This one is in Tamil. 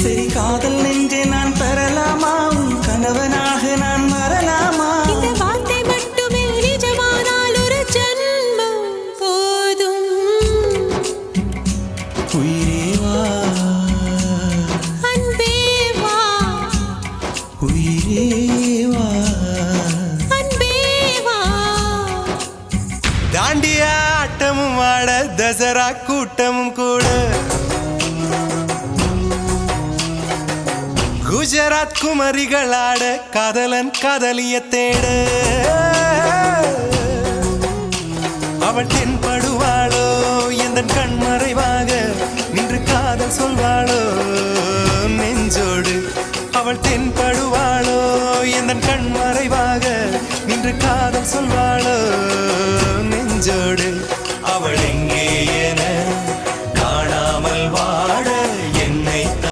சரி காதல் நெஞ்சே நான் பெறலாமா உன் கணவனாக நான் வரலாமா இந்த வார்த்தை மட்டுமே நிஜமானால் ஒரு ஜன்மம் போதும் உயிரே வா அன்பே வா உயிரே வா அன்பே வா தாண்டிய ஆட்டமும் ஆட தசரா கூட்டமும் கூட குஜராத் குமரிகளாட காதலன் காதலிய தேட அவள் தென்படுவாளோ எந்த கண்மறைவாக நின்று காதல் சொல்வாளோ நெஞ்சோடு அவள் தென்படுவாளோ எந்த கண்மறைவாக நின்று காதல் சொல்வாளோ நெஞ்சோடு அவள் எங்கே என